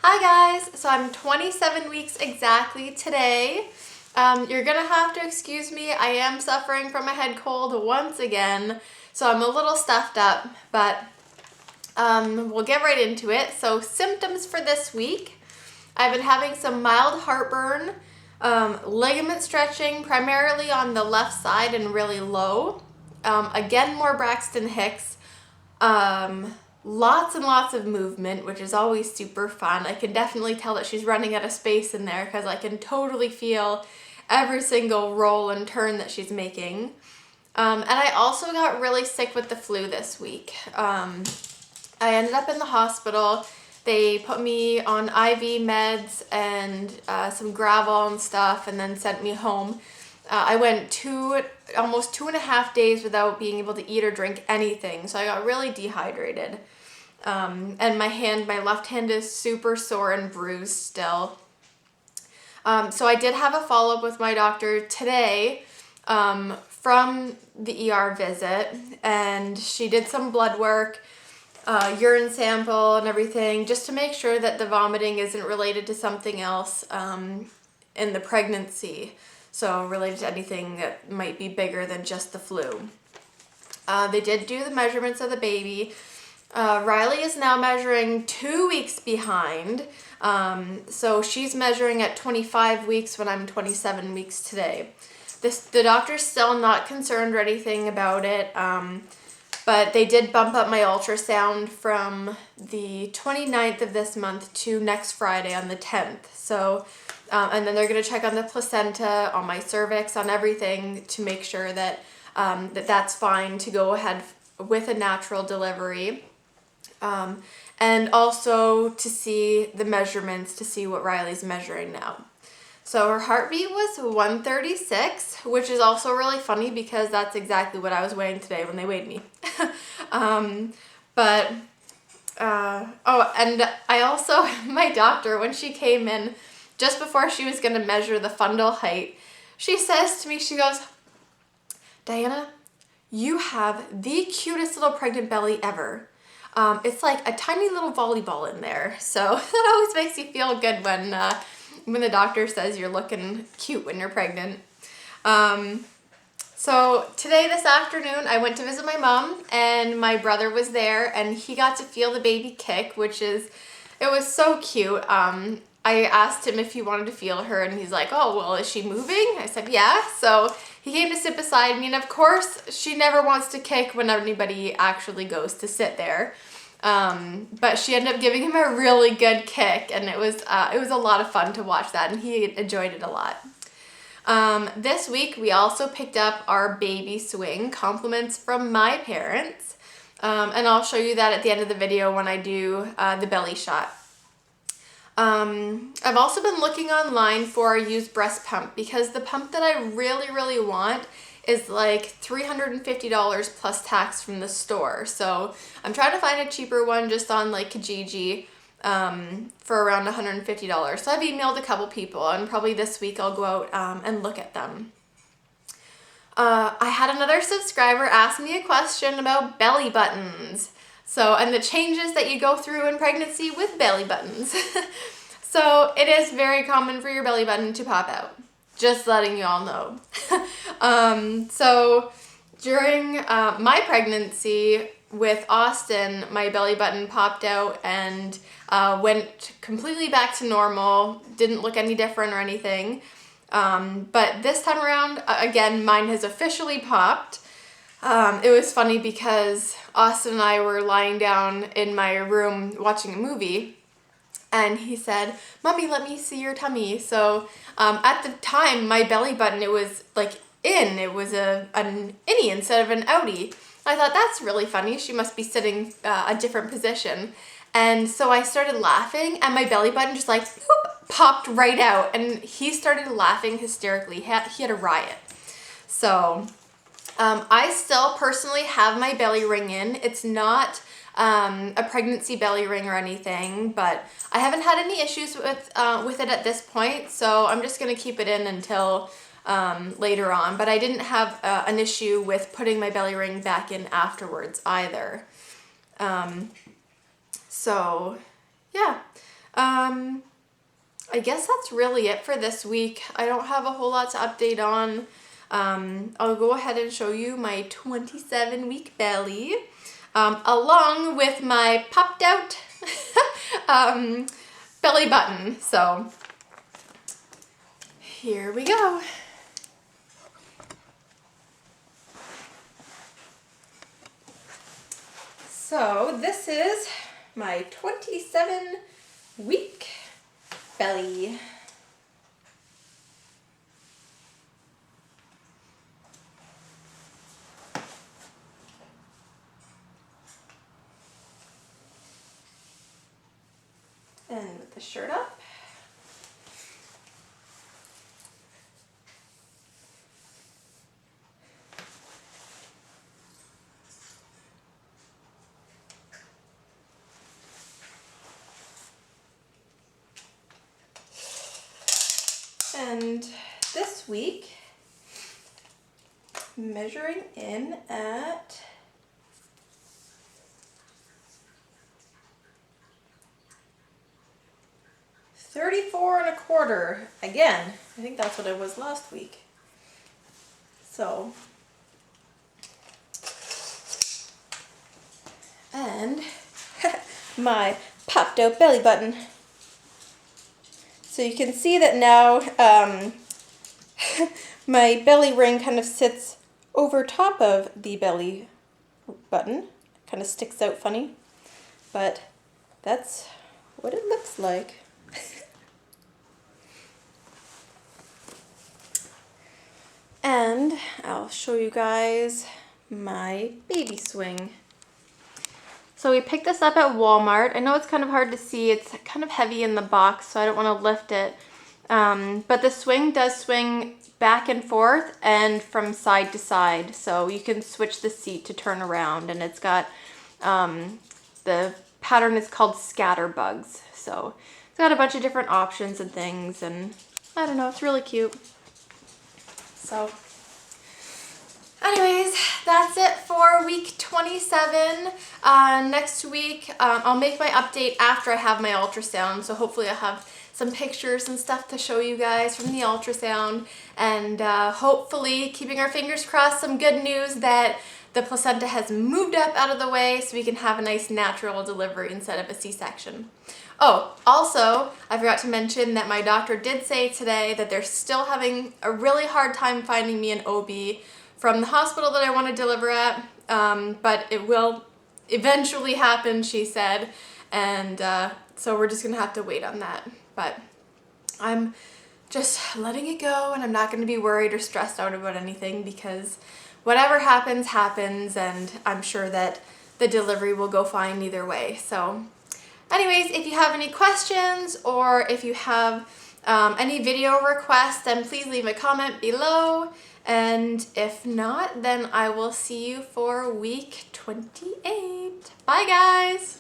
Hi guys, so I'm 27 weeks exactly today. You're gonna have to excuse me, I am suffering from a head cold once again, so I'm a little stuffed up, but we'll get right into it. So symptoms for this week, I've been having some mild heartburn, ligament stretching primarily on the left side and really low, again more Braxton Hicks, lots and lots of movement, which is always super fun. I can definitely tell that she's running out of space in there because I can totally feel every single roll and turn that she's making. And I also got really sick with the flu this week. I ended up in the hospital. They put me on IV meds and some Gravol and stuff and then sent me home. I went almost 2.5 days without being able to eat or drink anything, so I got really dehydrated. And my left hand is super sore and bruised still. So I did have a follow-up with my doctor today from the ER visit, and she did some blood work, urine sample and everything, just to make sure that the vomiting isn't related to something else in the pregnancy. So related to anything that might be bigger than just the flu. They did do the measurements of the baby. Riley is now measuring 2 weeks behind. So she's measuring at 25 weeks when I'm 27 weeks today. The doctor's still not concerned or anything about it. But they did bump up my ultrasound from the 29th of this month to next Friday on the 10th. So, and then they're going to check on the placenta, on my cervix, on everything to make sure that that's fine to go ahead with a natural delivery. And also to see the measurements to see what Riley's measuring now. So her heartbeat was 136, which is also really funny because that's exactly what I was weighing today when they weighed me. And I also, my doctor, when she came in, just before she was going to measure the fundal height, she says to me, she goes, "Diana, you have the cutest little pregnant belly ever. It's like a tiny little volleyball in there." So that always makes you feel good when the doctor says you're looking cute when you're pregnant. So today, this afternoon, I went to visit my mom and my brother was there and he got to feel the baby kick, it was so cute. I asked him if he wanted to feel her and he's like, "Oh, well, is she moving?" I said, "Yeah." So he came to sit beside me and of course she never wants to kick when anybody actually goes to sit there. But she ended up giving him a really good kick and it was a lot of fun to watch that and he enjoyed it a lot. This week we also picked up our baby swing, compliments from my parents, and I'll show you that at the end of the video when I do the belly shot. I've also been looking online for a used breast pump because the pump that I really, really want is like $350 plus tax from the store. So I'm trying to find a cheaper one just on like Kijiji for around $150. So I've emailed a couple people and probably this week I'll go out and look at them. I had another subscriber ask me a question about belly buttons. And the changes that you go through in pregnancy with belly buttons. So it is very common for your belly button to pop out. Just letting you all know. So during my pregnancy with Austin, my belly button popped out and went completely back to normal. Didn't look any different or anything. But this time around, again, mine has officially popped. It was funny because Austin and I were lying down in my room watching a movie and he said, "Mommy, let me see your tummy." So at the time, my belly button, it was like it was an innie instead of an outie. I thought, that's really funny. She must be sitting a different position. And so I started laughing and my belly button just like whoop, popped right out and he started laughing hysterically. He had a riot. So I still personally have my belly ring in. It's not a pregnancy belly ring or anything, but I haven't had any issues with it at this point, so I'm just going to keep it in until later on. But I didn't have an issue with putting my belly ring back in afterwards either. So yeah, I guess that's really it for this week. I don't have a whole lot to update on. I'll go ahead and show you my 27-week belly, along with my popped out belly button. So here we go. So this is my 27-week belly. And with the shirt up. And this week, measuring in at 34 1/4. Again, I think that's what it was last week. So, and my popped out belly button. So you can see that now my belly ring kind of sits over top of the belly button. Kind of sticks out funny, but that's what it looks like. And I'll show you guys my baby swing. So we picked this up at Walmart. I know it's kind of hard to see. It's kind of heavy in the box, so I don't want to lift it. But the swing does swing back and forth and from side to side. So you can switch the seat to turn around, and it's got, the pattern is called Scatterbugs. So it's got a bunch of different options and things, and I don't know, it's really cute. So anyways, that's it for week 27. Next week, I'll make my update after I have my ultrasound, so hopefully I'll have some pictures and stuff to show you guys from the ultrasound, and hopefully, keeping our fingers crossed, some good news that the placenta has moved up out of the way so we can have a nice natural delivery instead of a C-section. Oh, also, I forgot to mention that my doctor did say today that they're still having a really hard time finding me an OB from the hospital that I want to deliver at, but it will eventually happen, she said, and so we're just going to have to wait on that. But I'm just letting it go, and I'm not going to be worried or stressed out about anything, because whatever happens, happens, and I'm sure that the delivery will go fine either way. So anyways, if you have any questions or if you have any video requests, then please leave a comment below. And if not, then I will see you for week 28. Bye, guys.